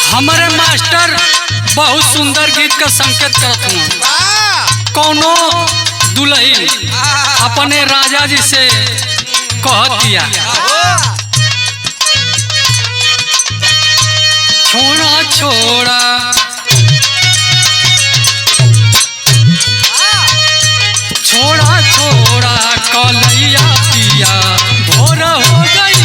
हमारे मास्टर बहुत सुंदर गीत का संकेत करत हूँ। कौनो दुल्ही अपने राजा जी से कहत दिया, छोड़ा छोड़ा छोड़ा छोड़ा कलैया पिया भोर हो गई।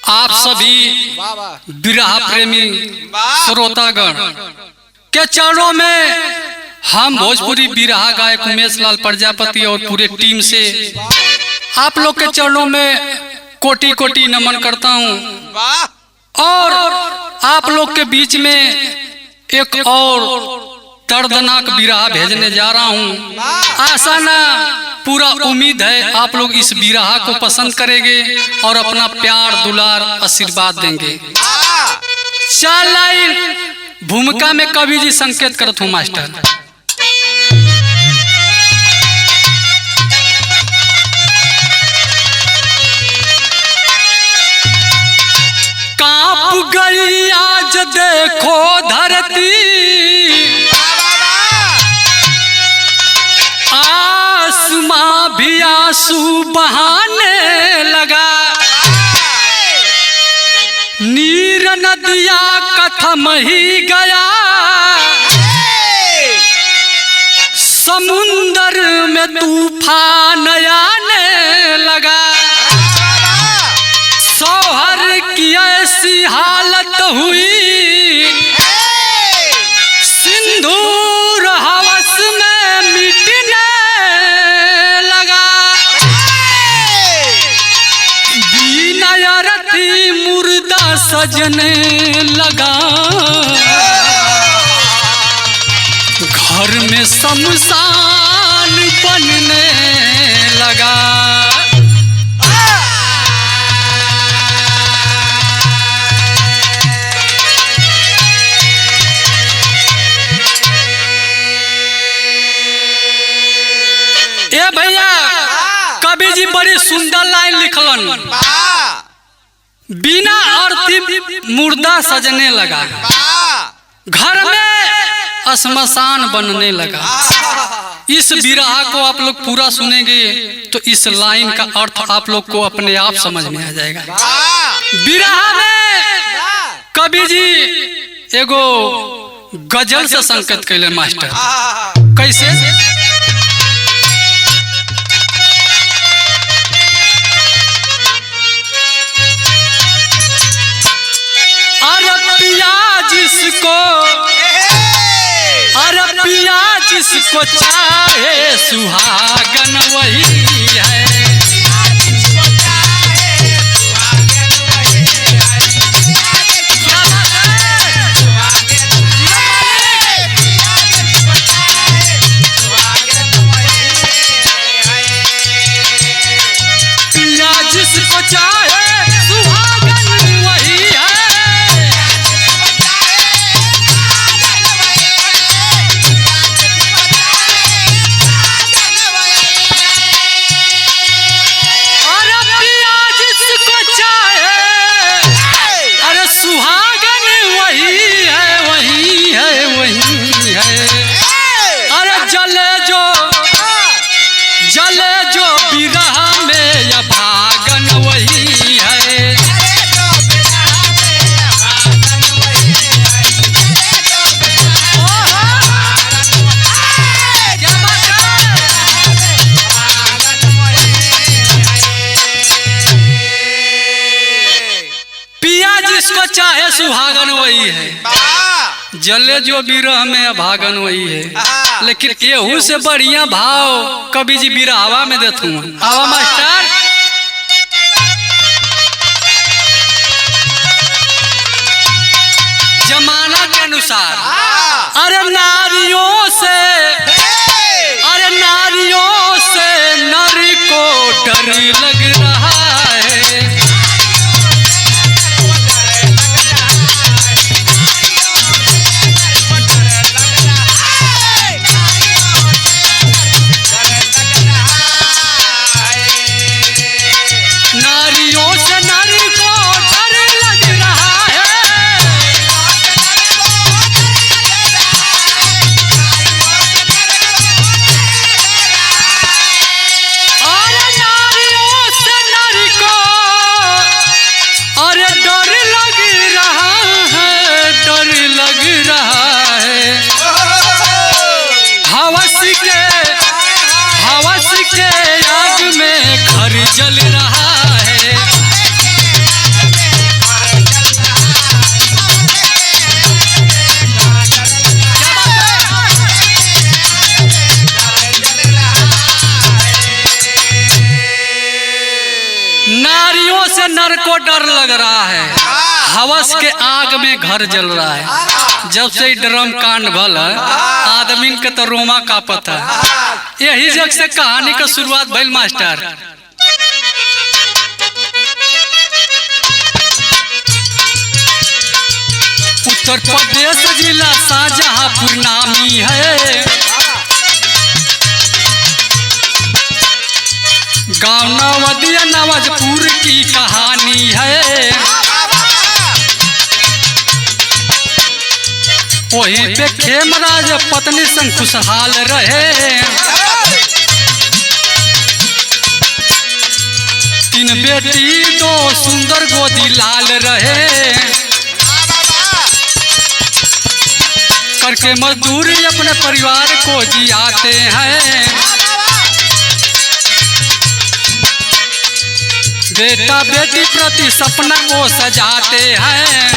आप सभी विरह प्रेमी श्रोतागण के चरणों में हम भोजपुरी विरह गायक उमेश लाल प्रजापति और पूरे टीम से आप लोग के चरणों में कोटि कोटि नमन करता हूं। और आप लोग के बीच में एक और दर्दनाक विरह भेजने जा रहा हूं। आशा ना पूरा उम्मीद है आप लोग इस विरह को पसंद करेंगे और अपना प्यार दुलार आशीर्वाद देंगे। चालाइन भूमिका में कवि जी संकेत करत हूँ मास्टर। कांप गई आज देखो धरती, आसमां भी आंसू बहाने लगा, नीर नदिया कथम ही गया, समुंदर में तूफान आने लगा, सोहर की ऐसी हालत हुई, सिंदूर हवस में मिटने लगा, बीना रथी मुर्दा सजने लगा, घर में शमशान बनने लगा। ए भैया कवि जी बड़ी सुंदर लाइन लिखलन, बिना अर्थी मुर्दा सजने लगा, घर में श्मशान बनने लगा। इस विरह को आप लोग पूरा सुनेंगे तो इस लाइन का अर्थ आप लोग को अपने आप समझ में आ जाएगा। विरह में कवि जी एगो गजल से संकेत कैले मास्टर। कैसे? पिया जिसको चाहे सुहागन वही है, पिया जिसको चाहे सुहागन वही है, जले जो बिरह में अभागन वही है, लेकिन केहू से बढ़िया भाव कवि जी बिरहवा में देतू। आवा मास्टर। जमाना के अनुसार अरे नारियों से नर को डर लग रहा है। नारियों से नर को डर लग रहा है। हवस के आग में घर जल रहा है। नारियों से नर को डर लग रहा है, हवस के आग में घर जल रहा है। जब से ड्रम कांड भल आदमी के तो रोमा कापत है। यही जग से कहानी का शुरुआत भइल मास्टर। उत्तर प्रदेश जिला शाहजहांपुर नामी है। गांव नवदिया नवजपुर की कहानी है। वहीं पे खेमराज पत्नी संग खुशहाल रहे। 3 बेटी 2 सुंदर गोदी लाल रहे। करके मजदूरी अपने परिवार को जियाते हैं। बेटा बेटी प्रति सपना को सजाते हैं।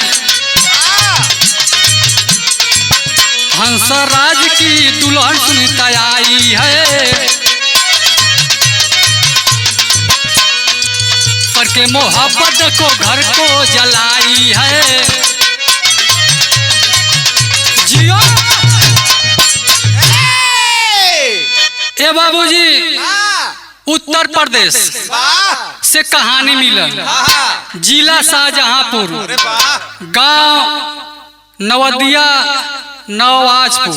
हंसराज की दुल्हन सुनीता आई है। करके मोहब्बत को घर को जलाई है। जियो ए बाबूजी, उत्तर प्रदेश से कहानी मिलल। जिला शाहजहांपुर, गांव नवदिया नवाजपुर।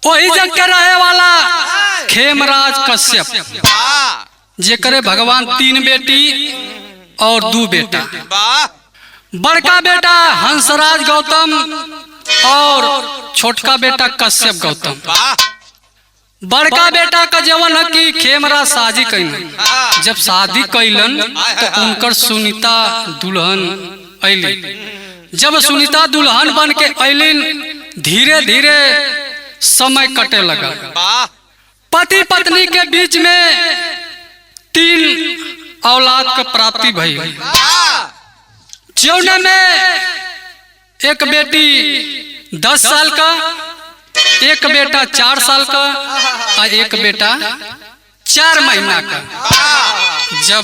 वही जग के रहे वाला खेमराज कश्यप, जेकरे भगवान 3 बेटी और 2 बेटा। बड़का बेटा हंसराज गौतम और छोटका बेटा कश्यप गौतम। बड़का बेटा का जवन है कि खेमराज शादी कैलन। जब शादी कैलन तो उनकर सुनीता दुल्हन अइली। जब सुनीता दुल्हन बन के अइलिन, धीरे धीरे समय कटे लगा। पति पत्नी के बीच में 3 औलाद का प्राप्ति भई। जौने में एक बेटी 10 साल का, एक बेटा 4 साल का और एक बेटा 4 महीना का। जब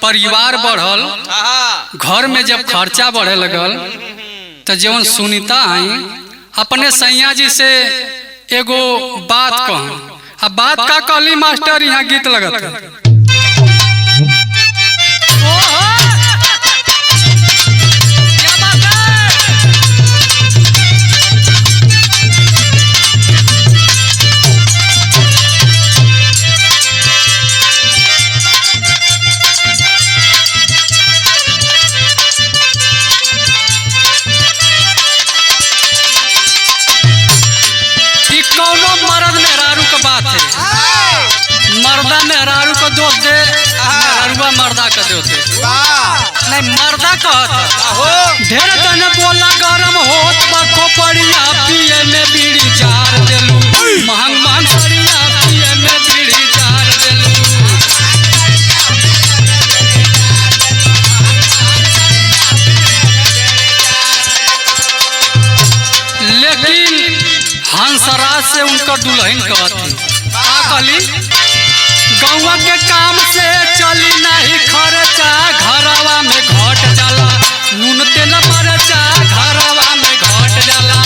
परिवार बढ़ल, घर में जब खर्चा बढ़े लगल, तो जवन सुनीता आई अपने सैया जी से एगो बात कह। अब बात का कहली मास्टर, यहाँ गीत लगत है। मर्द मेहरारू का बात है। मर्दा मेहरारू को दोष दे, मेहरारूआ मर्दा का दोष दे। नहीं, मर्दा कहत ढेर तने बोला गरम होत बा खोपड़िया पिए में बीड़ी जार देलू। महंग महंग सड़िया पिए में बीड़ी जार देलू। हंसराज से उनका दुल्हन कहती का कहली, गौवा के काम से चली नहीं खर्चा, घरवा में घट जाला, नून तेल मरचा घरवा में घट जाला।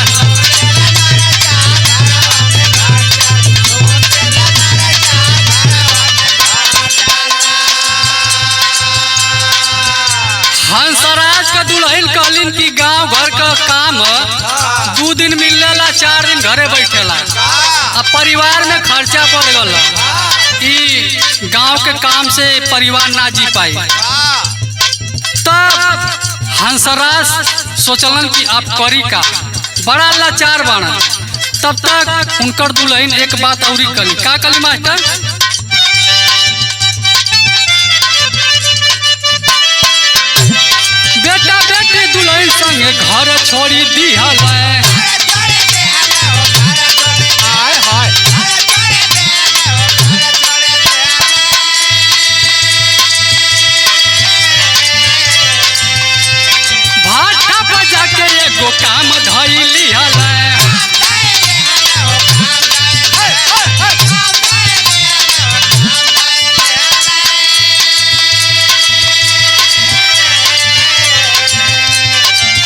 हंसराज का दुल्हन कहलिन कि गांव घर का काम 2 दिन मिलेला, 4 दिन घरे बैठेला, अब परिवार में खर्चा पड़ गला, ई गांव के काम से परिवार ना जी पाई। तब हंसराज सोचलन कि आप करी का, बड़ा लाचार बना। तब तक उनकर दुल्हन एक बात औरी कली, का कली मास्टर, बेटा बेटी दुल्हन संगे घर छोड़ी दिहल, भाटा बजा के एगो काम धइली हल,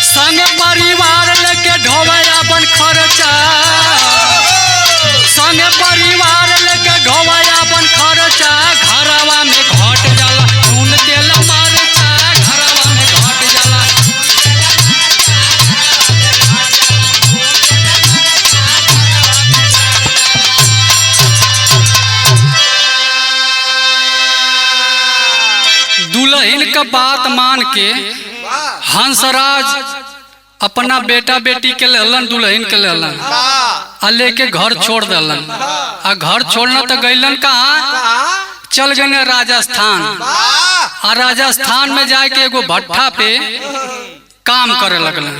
संग परिवार लेके ढोवे अपन खर्चा, संग परिवार लेके ढोवे अपन खर्चा, घरवा में घट जाला, नून तेल मरचा घरवा में घट जाला। दुल्हन का बात मान के हंसराज अपना बेटा बेटी के लेलन, दुल्हन के लेलन, आ लेके घर छोड़ देलन। आ घर छोड़ना तो गईलन कहाँ, चल गए राजस्थान। आ राजस्थान में जाके एगो भट्ठा पे काम करे लगलन,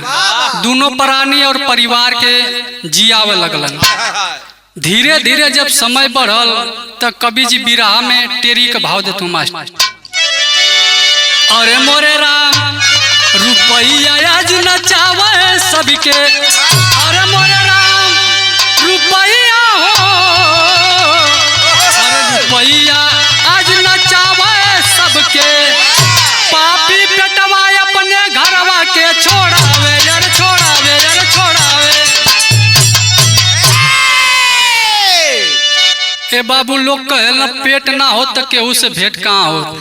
दोनों प्राणी और परिवार के जियावे लगलन। धीरे धीरे जब समय बढ़ल तो कवि जी बिरहा में टेरी का भाव देतु मास्टर, अरे मोरे राम रुपैया आज नचावे सबके, अरे मोरे राम रुपैया हो, अरे रुपैया आज नचावे सबके, पापी पेटवा अपने घरवा के छोड़ावे यार, छोड़ावे यार, छोड़ावे। ए बाबू लोग कहे ना पेट ना हो तो केहू से भेंट कहाँ हो,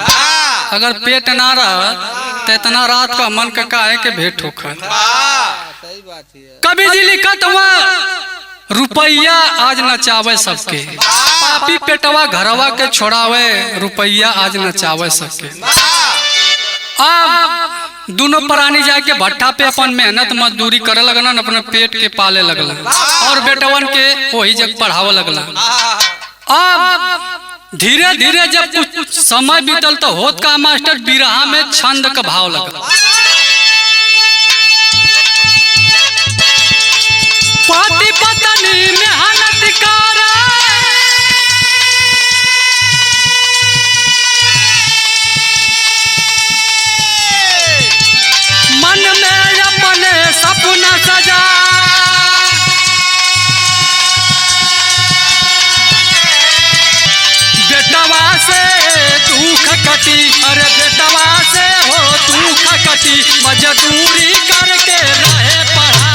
अगर पेट ना रह तो इतना रात का मन का काहे के भेंट होकर। कवि जी लिखत हुआ रुपैया आज नचावे सबके, पापी पेटवा घरवा के छोड़ावे, रुपैया आज नचावे सबके। अब दोनों प्राणी जाके भट्ठा पे अपन मेहनत मजदूरी करे लगलन, अपने पेट के पाले लगलन और बेटवन के वही जग पढ़ावे लगलन। अब धीरे धीरे जब कुछ समय बीतल तो होत का मास्टर बिरहा में छंद का भाव लगा, पति पत्नी मेहनत करे, मन में अपने सपना सजा, बेटवा से दुख कटी, अरे बेटवा से हो दुख कटी, मजदूरी करके रहे पढ़ाए।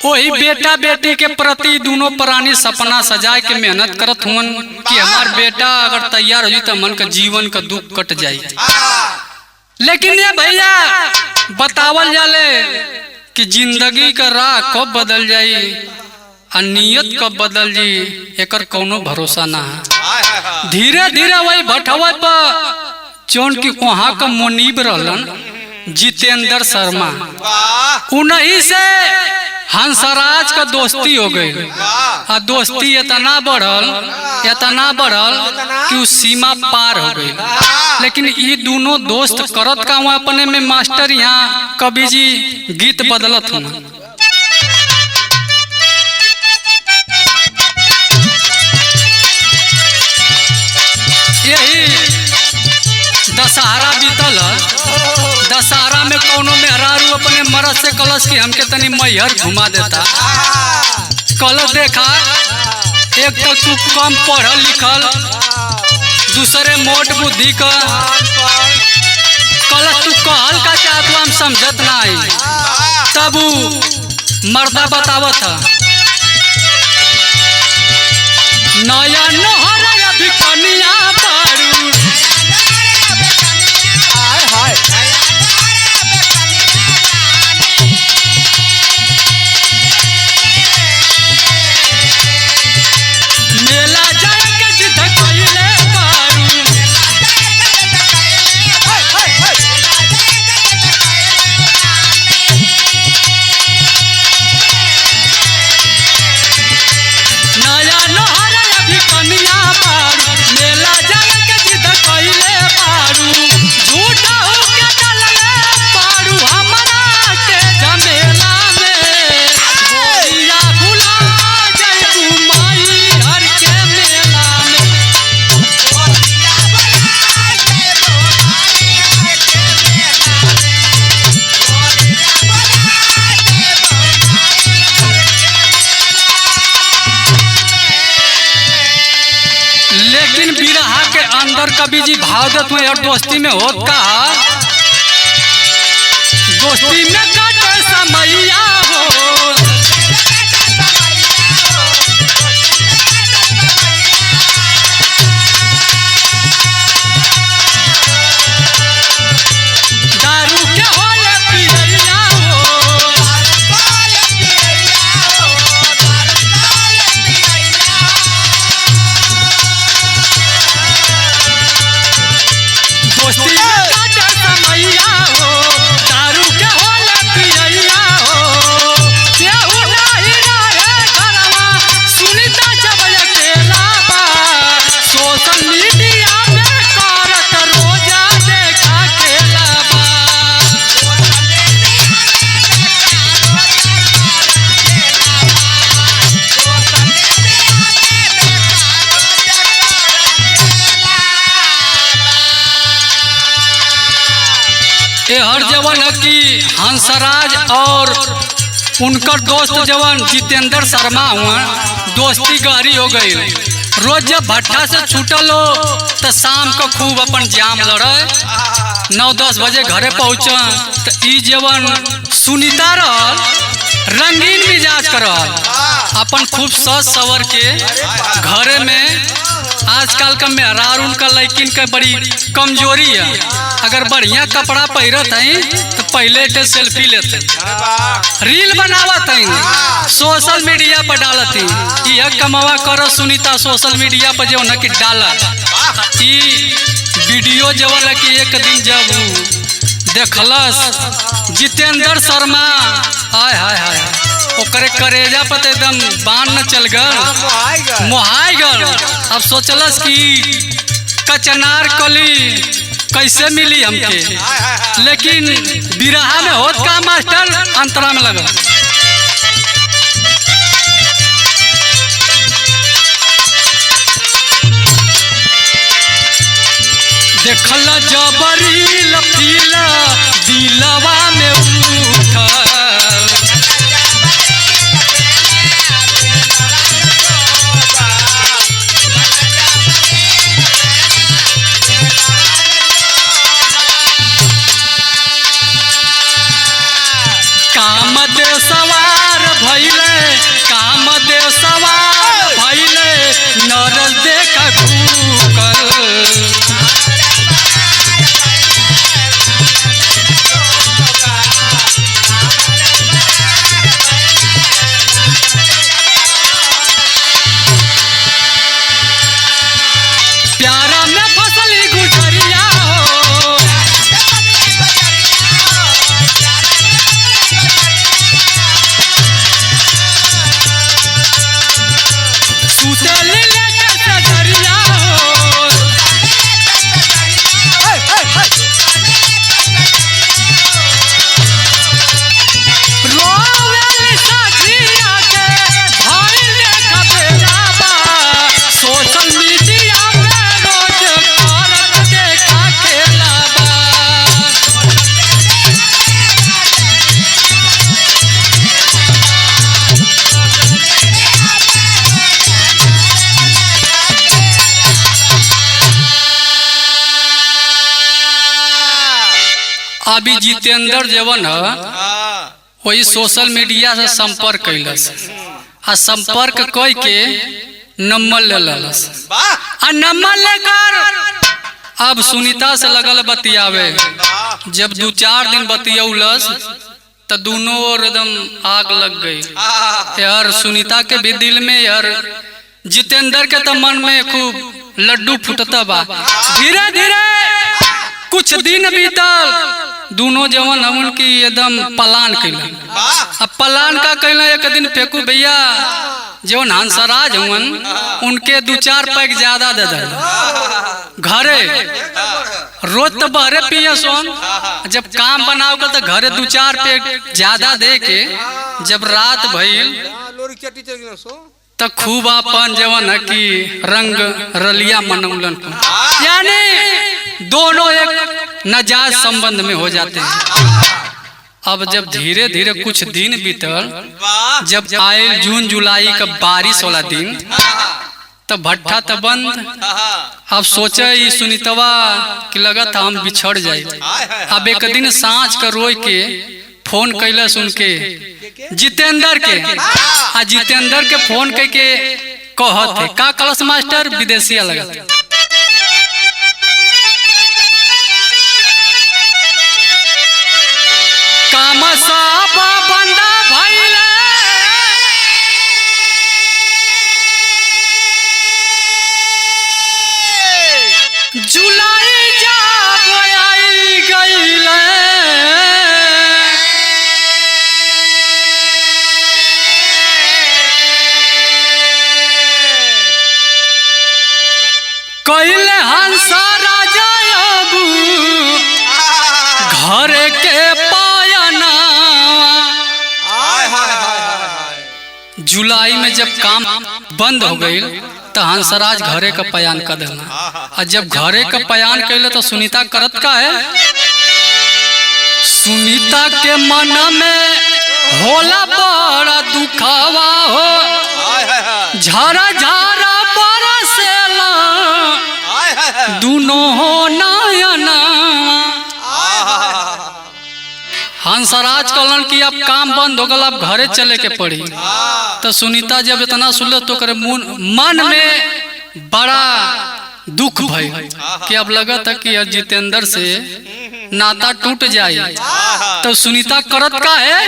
वही बेटा बेटी के प्रति दोनों प्राणी सपना सजाए के मेहनत करत हुन कि हमार बेटा अगर तैयार हो जी तो मन का जीवन का दुख कट जाये। लेकिन ये भैया बतावल जाले कि जिंदगी का राह कब बदल जाई और नियत कब बदल जी एकर कोनो भरोसा ना है। धीरे धीरे वही भटवा पर जौन की वहाँ का मुनीब रहलन जितेंद्र शर्मा, उन्हीं से हंसराज का दोस्ती हो गई। और दोस्ती इतना बढ़ल कि उस सीमा पार हो गई। लेकिन ये दोनों दोस्त करत का अपने में मास्टर यहाँ कवि जी गीत बदलत हूँ। दशहरा बीतल, दशहरा में कोनो मेहरारू अपने मरद से कलश की हमके तनी मैहर घुमा देता। कल देखा, एक तो तू कम पढ़ल लिखल, दूसरे मोट बुद्धि का, कल तू कहल का चाहत हम समझत नहीं। तब मर्दा बतावत है, नया नहर अभी कनिया बारू, मेला जाए के जिद कइले बारू, नया नहर अभी कनिया बारू, मेला जाए के जिद कइले बारू, झूठा होके डलले बारू हमरा के झमेला में, गोरिया भुला जाइबू माई हर के मेला में। लेकिन बिरहा के अंदर कभी जी भावदत में और दोस्ती में होत का, दोस्ती में काटे समैया हो, दारू के होले पियैया हो, दोस्ती में काटे समैया हो, दारू के होले पियैया हो, केहू नाही रहे घरवा, सुनीता जब अकेला बा, सोशल मीडिया पे करत रोजा देखा खेला बा। ये हर जवन है कि हंसराज और उनकर दोस्त जवन जितेंद्र शर्मा हुआ, दोस्ती गहरी हो गई। रोज जब भट्टा से छूटल हो तो शाम को खूब अपन जाम लड़े, 9-10 बजे घरे पहुँच, तो ई जवन सुनीता रहल रंगीन मिजाज करल, अपन खूब सज सवर के घरे में। आजकल का मेहरार उनका लड़किन का बड़ी कमजोरी है, अगर बढ़िया कपड़ा पहरत है तो पहले से सेल्फी लेते, रील बनावत है, सोशल मीडिया पर डालत है। यह कमावा कर सुनीता सोशल मीडिया पर जो न कि डाला ई वीडियो जवन कि एक दिन जब देखलस जितेंद्र शर्मा, हाय हाय हाय, ओकरे करेजा पर एकदम बाण न चल गल, मोहाई गल। अब सोचलस कि कचनार कली कैसे मिली हमके, लेकिन बिरहा में होत का मास्टर अंतरा में लगल। देखल जबरी लफीला दिलवा में उठल, कामदेव सवार भइले, कामदेव सवार भइले, नरस देखा घूकल, प्यारा में फसली गुजरिया हो, अभी जितेंद्र जवन है वही सोशल मीडिया से संपर्क कैलस आ संपर्क कई के नंबर ले ललस आ नंबर लेकर अब सुनीता से लगल बतियावे। जब 2-4 दिन बतियौलस तो दोनों ओर एकदम आग लग गई यार। सुनीता के भी दिल में यार, जितेंद्र के तो मन में खूब लड्डू फुटता बा। धीरे धीरे कुछ दिन बीतल, दोनों जवन हमन की एकदम पलान कैलन। अब पलान का कैला, एक दिन फेंकू भैया जवन हंसराज हुन उनके 2-4 पैक ज्यादा दे दे घरे, रोज तो बहरे पिया सोन, जब काम बनाओ तो घरे 2-4 पैक ज्यादा दे के जब रात भइल तो खूब अपन जवन है कि रंग रलिया मनौलन को, यानी दोनों एक नाजायज संबंध में हो जाते हैं। अब जब धीरे धीरे कुछ दिन बीतल, जब आए जून जुलाई का बारिश वाला दिन, तो भट्ठा तो बंद। अब सोचे ये सुनीतवा कि लगत हम बिछड़ जाए। अब एक दिन सांझ का रोई के फोन कैलस उनके जितेंद्र के, आ जितेंद्र के फोन करके कहत है का कलश मास्टर विदेशिया लगत काम सब बंदा भइले, जुलाई जब आई गईले, कैले हंसा राजा अबू घर के पायना। जुलाई में जब काम बंद हो गई तो हंसराज घरे का पयान कर देना। और जब घरे का पयान कैले तो सुनीता करत का है, सुनीता के मन में होला बड़ा दुखावा हो, झारा झारा बरसेला दोनों हो नयना। हंसराज कहलन कि अब काम बंद हो गल, अब घरे चले के पड़ी। तो सुनीता जब इतना सुनल तो करे मन में बड़ा दुख भई कि अब लगा था कि जितेंद्र से नाता टूट जाए। तो सुनीता करत का है,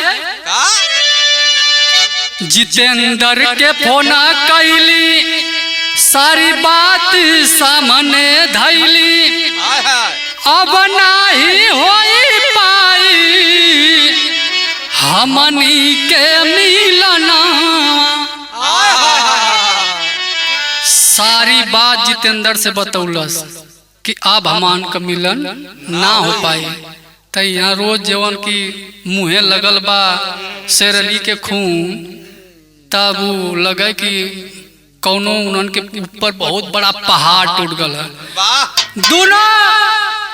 जितेंद्र के फोन कैली, सारी बात सामने धैली, अब नहीं होई पाई हमनी के मिलना। सारी बात जितेंद्र से बतौलस कि अब हमान का मिलन ना हो पाई। तो यहाँ रोज जवन की मुँहे लगल बा शेरली के खून, तब वो लगे कि कौनो उनके ऊपर बहुत बड़ा पहाड़ टूट गल। दोनों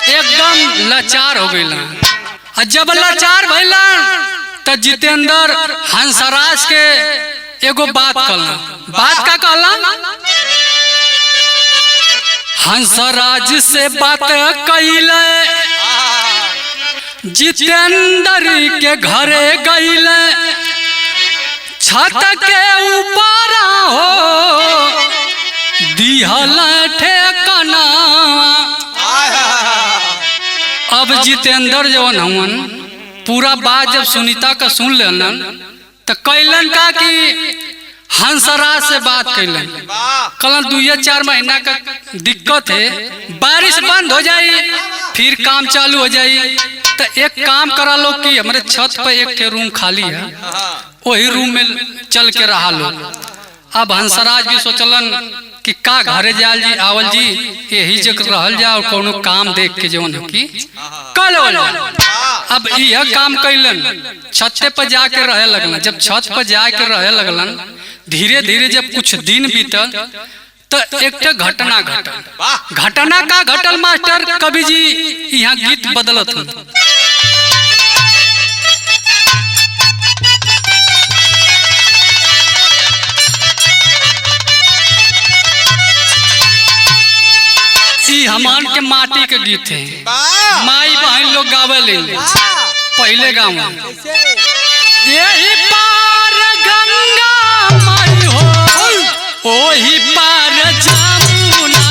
एकदम लाचार हो गए। जब लाचार भइला तो जितेंद्र हंसराज के एगो बात कहला। बात का कहला, हंसराज से बात कैले, जितेंद्र के घरे गईले, छत के ऊपर हो दिहल ठेकाना। अब जितेंद्र जवन हमन पूरा बात जब सुनीता का सुन लेलन तो कैलन का कि हंसराज से बात कैलन, कहलन 2-4 महीना का दिक्कत है, बारिश बंद हो जाए फिर काम चालू हो जाए। तो एक काम करा लो कि हमारे छत पर एक रूम खाली है, वही रूम में चल के रहा लो। अब हंसराज भी सोचलन कि का घरे जाल जी आवल जी यही जगह रहल जा और कोनो काम देख के जवन की कल। अब यह काम कैलन, छत पर जाके रहे लगलन। जब छत पर जाके रहे लगलन, धीरे धीरे जब कुछ दिन बीतल तो एक घटना घटल। घटना का घटल मास्टर कवि जी यहाँ गीत बदलत हूँ। हमान के माटी के गीत है, माई बहन लोग गावे पहले गाँव यही पार गंगा माई हो ओही पार जमुना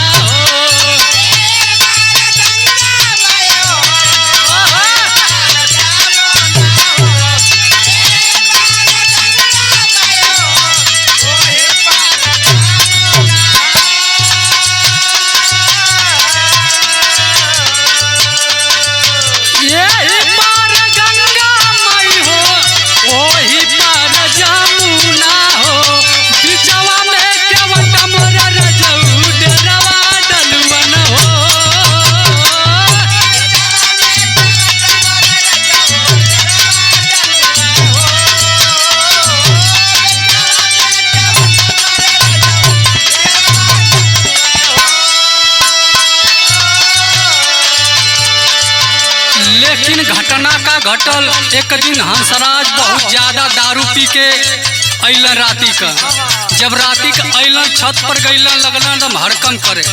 घटना का घटल। एक दिन हंसराज बहुत ज्यादा दारू पी के अइलन राती का। जब राती का अइलन छत पर गइलन लगलन तो हड़कन करे।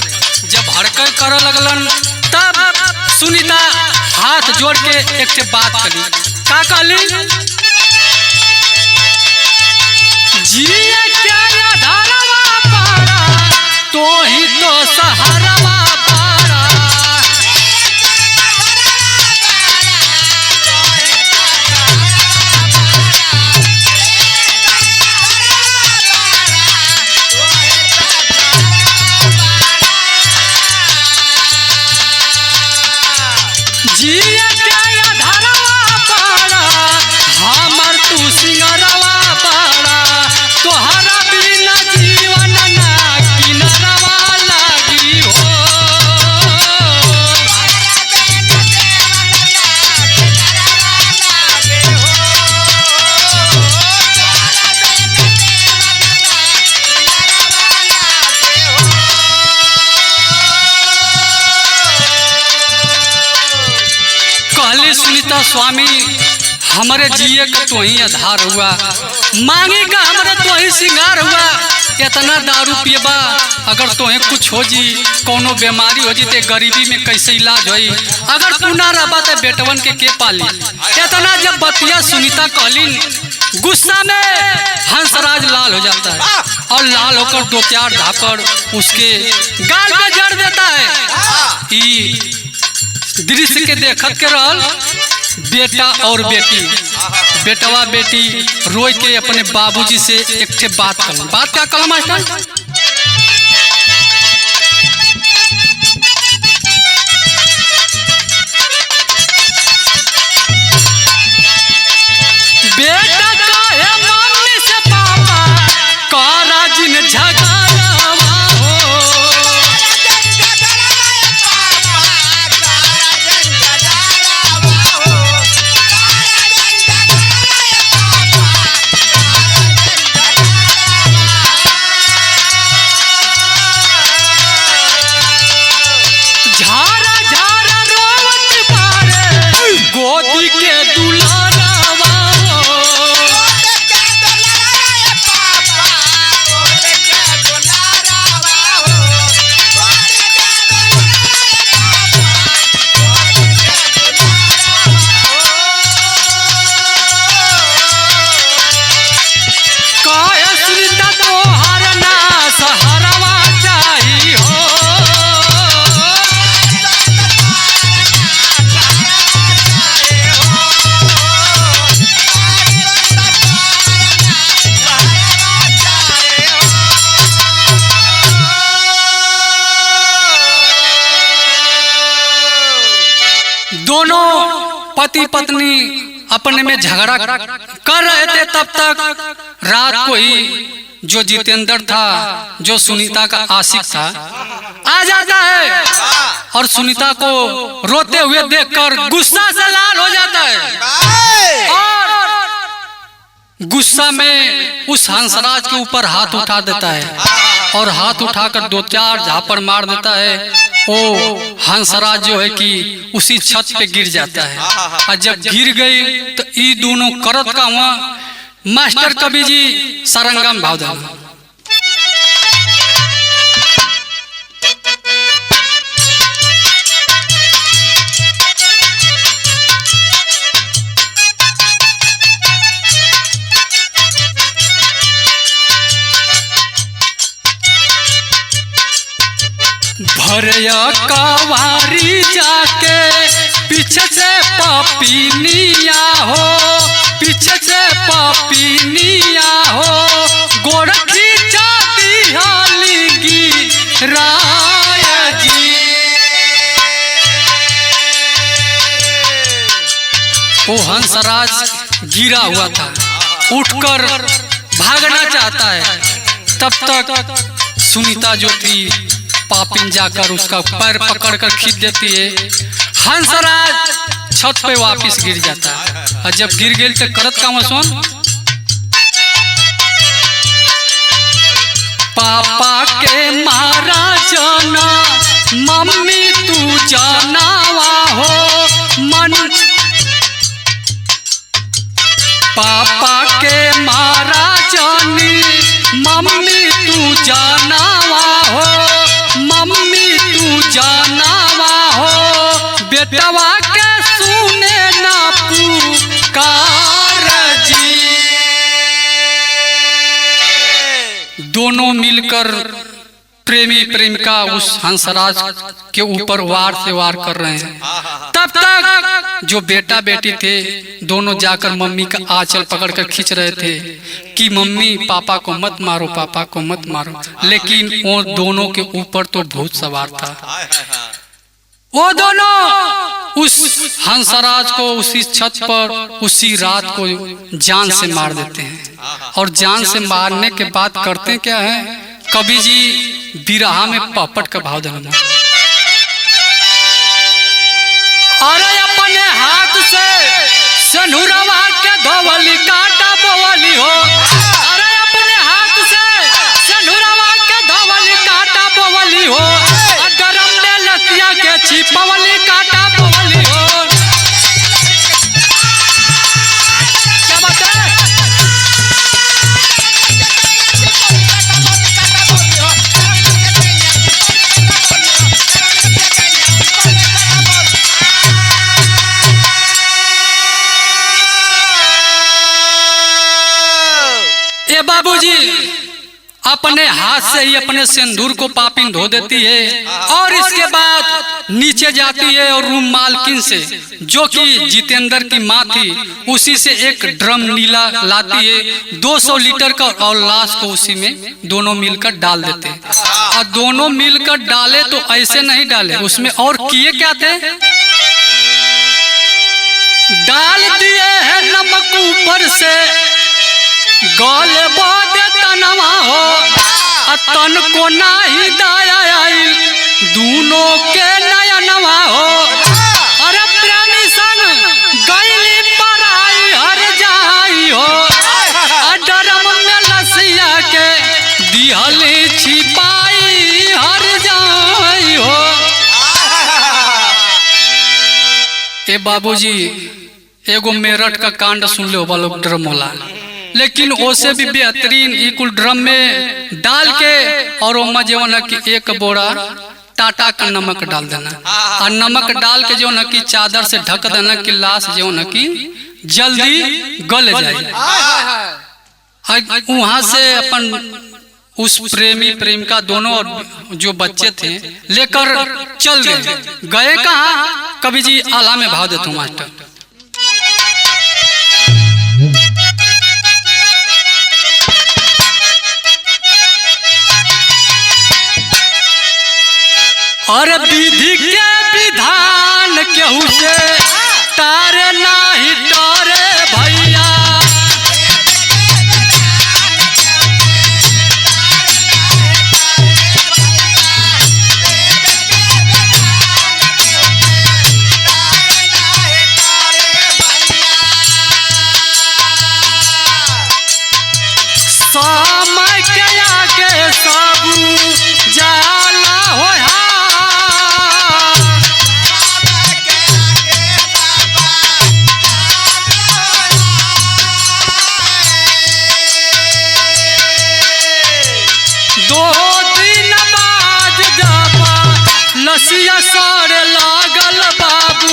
जब हड़कन करे लगलन तब सुनीता हाथ जोड़ के एक से बात करी। का कहली? जिए क्या धारवा पारा तो ही तो सहारवा पारा। जिए क्या धारवा पारा हमर तू सिंगरवा पारा तोहरा बिना जीवन ना किनरवा लागी हो। कहली सुनीता स्वामी हमारे जिए का तो ही आधार हुआ, मांगे का हमारे तो ही सिंगार हुआ। इतना दारू पिएबा अगर तोहे कुछ हो जी कोनो बीमारी हो जी ते गरीबी में कैसे इलाज होई। अगर तू ना रहा तो बेटवन के पाली। इतना जब बतिया सुनीता कहलीन गुस्सा में हंसराज लाल हो जाता है और लाल होकर दो चार धापड़ उसके गाल में जड़ देता है। दृश्य के देखत के रहल बेटा और बेटी, बेटवा बेटी रोई के अपने बाबूजी से एक ठे बात कर। बात क्या कल मास्टर? बेटा काहे मम्मी से पापा कारा जिन झगड़वा हो। झारा झारा रोवत बारे गोदी के दुलारवा हो। काहे सुनीता तोहर ना सहारवा चाही हो। दोनों पति पत्नी अपने में झगड़ा कर रहे थे। तब तक रात को ही जो जितेंद्र था जो सुनीता का आशिक था आ जाता है और सुनीता को रोते हुए देखकर गुस्सा से लाल हो जाता है और गुस्सा में उस हंसराज के ऊपर हाथ उठा देता है और हाथ उठाकर दो चार झापड़ मार देता है। ओ हंसराज जो है कि उसी छत पे गिर जाता है और जब गिर गई तो ये दोनों करत का हुआ मास्टर कवि जी सरंगम भाव देना। भरया कवारी जाके पीछे से पपीनिया हो, पीछे से पपीनिया हो, गोरखी चाती हालिगी राय जी। वो हंसराज गिरा हुआ था, उठकर भागना चाहता है, तब तक सुनीता जो थी पापिन जाकर उसका पैर पकड़कर खींच देती है। हंसराज छत पे वापस गिर जाता है, और जब गिर गई तो करत का मसोन पापा के मारा जाना मम्मी तू जानावा हो मन, पापा के मारा जानी मम्मी तू जानावा हो, मम्मी तू जानावा हो, बेटवा के सुने ना पुकार जी। दोनों मिलकर प्रेमी प्रेमिका उस हंसराज के ऊपर वार से वार कर रहे हैं। तब तक जो बेटा बेटी थे दोनों जाकर मम्मी का आंचल पकड़कर खींच रहे थे कि मम्मी पापा को मत मारो, पापा को मत मारो, लेकिन वो दोनों के ऊपर तो भूत सवार था। वो दोनों उस हंसराज को उसी छत पर उसी रात को जान से मार देते हैं। और जान से मारने के बाद करते क्या है, कवि जी बिरहा में पपट का भाव देना, अरे अपने हाथ से सनुरवा के धोवली काटा बोवली हो, अरे अपने हाथ से सनुरवा के धोवली काटा बोवली हो, गरम में लतिया के छिपवली काटा बोवली हो। क्या बात है? बाबूजी अपने हाथ से ही अपने सिंदूर को पापिन धो देती है, और इसके बाद नीचे जाती है और रूम मालकिन से जो कि जितेंद्र की माँ थी उसी से एक ड्रम नीला लाती है 200 लीटर का, और लाश को उसी में दोनों मिलकर डाल देते हैं। और दोनों मिलकर डाले तो ऐसे नहीं डाले, उसमें और किए क्या थे, डाल दिए है नमक ऊपर से गले बादे तनवा हो, तन को नाही दाया आई दूनों के नयनवा हो, अरे प्रेमी संग गईली पराई हर जाई हो, डरम में लसिया के दिहली छिपाई हर जाई हो। ए बाबूजी एगो मेरठ का कांड सुन लो वालों ड्रम होला, लेकिन ओसे भी बेहतरीन इकुल ड्रम में डाल के और ओमा जो न कि एक बोरा टाटा का नमक डाल देना, और नमक डाल के जो न कि चादर से ढक देना कि लाश जो न कि जल्दी गल जाए। वहां से अपन उस प्रेमी प्रेमिका दोनों और जो बच्चे थे लेकर चल गए कहाँ, कवि जी आला में भाव देता हूँ मास्टर। और विधि के विधान केहू से तारे नाही डरे भैया, समय के आगे सब जाला हो, लसिया सारे लागल बाबू,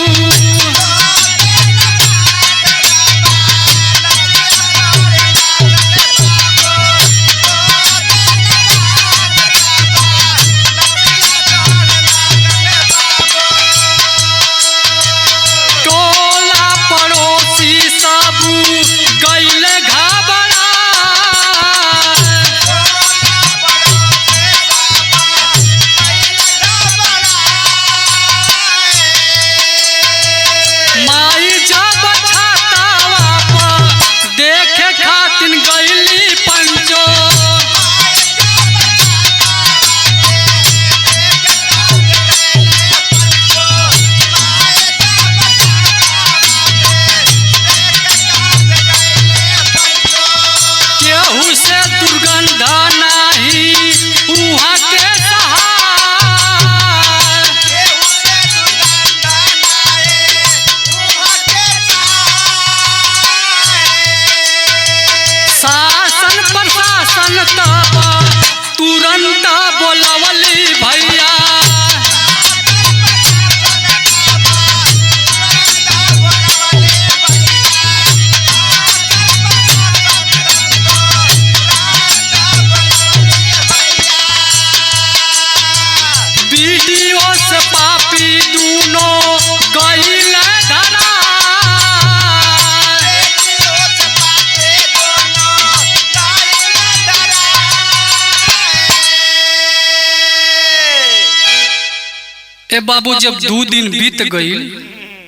ए बाबू जब 2 दिन बीत गई,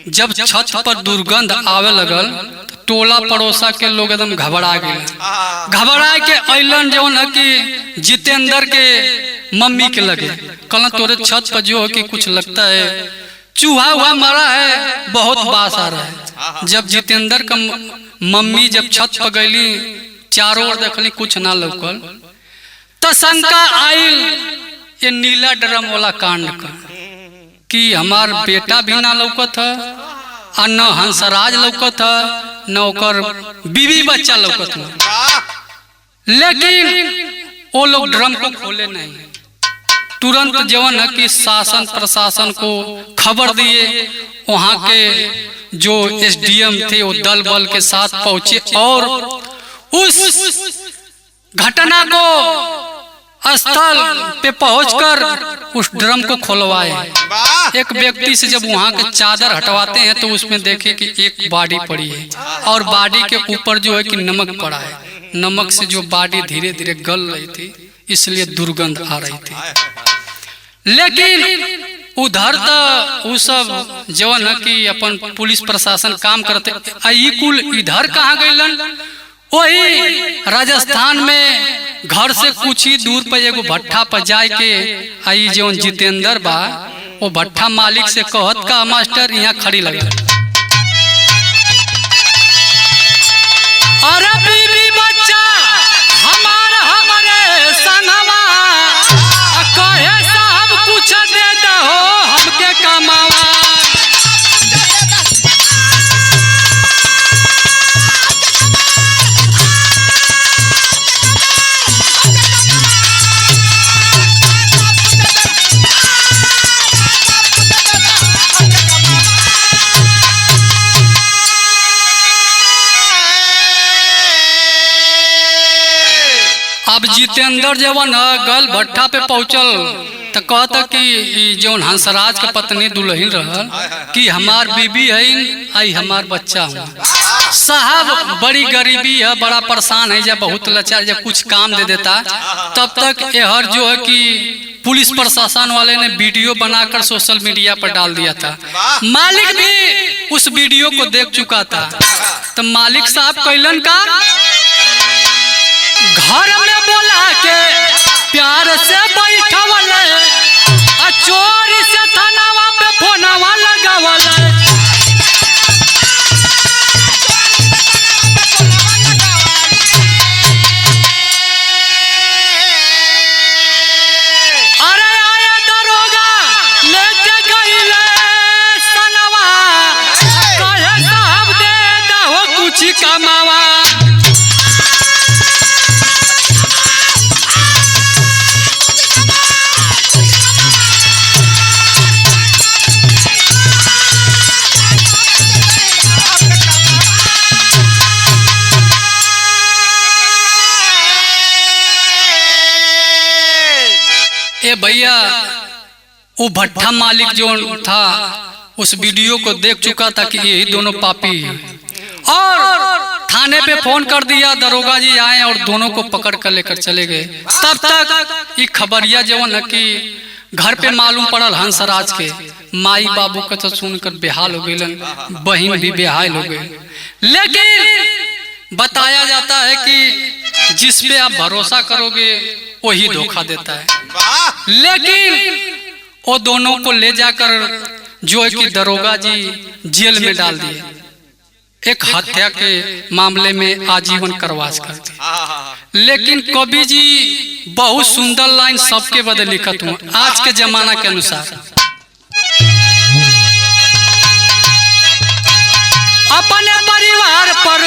जब छत पर दुर्गंध आवे लगल, टोला पड़ोसा के लोग एकदम घबरा गए। घबरा के अलन जौन है कि जितेंद्र के मम्मी के लगे, कहला तोरे छत पर जो है कि कुछ लगता है चूहा हुआ मरा है, बहुत बास आ रहा है। जब जितेंद्र का मम्मी जब छत पर गईली, चारों ओर देखली कुछ ना लौकल, तो शंका आइल ये नीला ड्रम वाला कांड का कि हमार बेटा भी ना लौकत है, और न हंसराज लौकत है, न ओकर बीवी बच्चा लौकत है। लेकिन वो लोग ड्रम को खोले नहीं। तुरंत जवन है कि शासन प्रशासन को खबर दिए, वहाँ के जो एसडीएम थे वो दल बल के साथ पहुंचे और उस घटना को स्थल पे पहुंचकर उस ड्रम को खुलवाए। एक व्यक्ति से जब वहाँ के चादर हटवाते हैं तो उसमें देखे कि एक बॉडी पड़ी है और बॉडी के ऊपर जो है कि नमक पड़ा है। नमक से जो बॉडी धीरे धीरे गल रही थी, इसलिए दुर्गंध आ रही थी। लेकिन उधर तो वो सब जवन है कि अपन पुलिस प्रशासन काम करते, कुल इधर कहाँ गईलन? वही राजस्थान में घर से कुछ ही दूर पर एगो भट्ठा पर जाए के आई जौन जितेंद्र बा, वो भट्ठा मालिक से कहत का मास्टर यहाँ खड़ी लगा, अरे बीबी बच्चा हमारे संगवा, कहे साहब कुछ दे दो हमके कमावा। अब जितेंद्र जवन गल भट्ठा पे पहुंचल तो कहता कि जौन हंसराज के पत्नी दुल्हन रहल कि हमार बीबी है, आई हमार बच्चा हूँ। साहब बड़ी गरीबी है, बड़ा परेशान है, जब बहुत लाचार, जब कुछ काम दे देता तब तक यहर जो है कि पुलिस प्रशासन वाले ने वीडियो बनाकर सोशल मीडिया पर डाल दिया था। मालिक भी उस वीडियो को देख चुका था। तो मालिक साहब कैलन का घर में बोला के प्यार से बैठवल, चोरी से थानावा पे फोनवा लगावल। अरे आया दरोगा लेके गईले सनवा, कहे साहब दे दो कुछ कमावा। ए भैया, वो भट्ठा मालिक जो था उस वीडियो को देख चुका था कि यही दोनों पापी हैं और थाने पे फोन कर दिया। दरोगा जी आए और दोनों को पकड़ कर लेकर चले गए। तब तक ये खबरिया जवन है कि घर पे मालूम पड़ल हंसराज के माई बाबू का तो सुनकर बेहाल हो गए, बहन भी बेहाल हो गए। लेकिन बताया जाता है कि जिस पे आप भरोसा करोगे वही धोखा देता है। लेकिन वो दोनों को ले जाकर जो है कि दरोगा जी जेल में डाल दिए, एक हत्या के मामले में आजीवन कारावास कर दिए। लेकिन कवि जी बहुत सुंदर लाइन सबके बदले लिखत हूँ आज के जमाना के अनुसार। अपने परिवार पर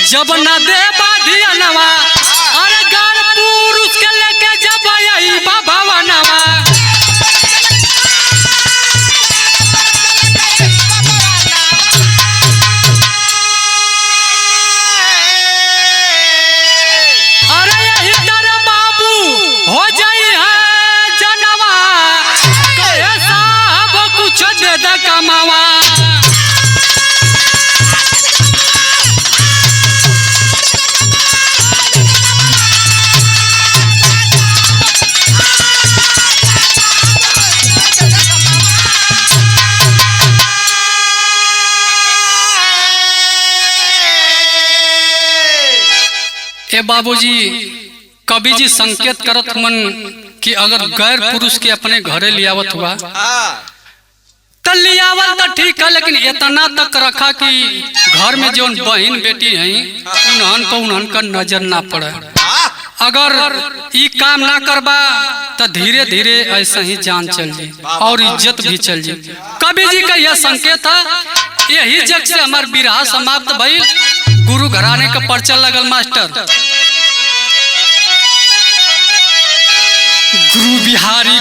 जब न दे बाधियनवा, अरे गार पुरुष के लेके जब यही भवनवा। अरे यही तरह बाबू हो जाई है जनवा, कहे साहब कुछ दे दे कमावा। बाबूजी कवि जी संकेत करत मन कि अगर गैर पुरुष के अपने घरे लियावत हुआ तो लियावल तो ठीक है, लेकिन इतना तक रखा कि घर में जो बहन बेटी हैं उन्हन का नजर ना पड़े। अगर ये काम ना करबा तो धीरे धीरे ऐसा ही जान चल जाए और इज्जत भी चल जाए। कवि जी का यह संकेत है। यही जग से हमार बिरहा समाप्त भइल। गुरु घराने का पर्चा लगल मास्टर गुरु बिहारी।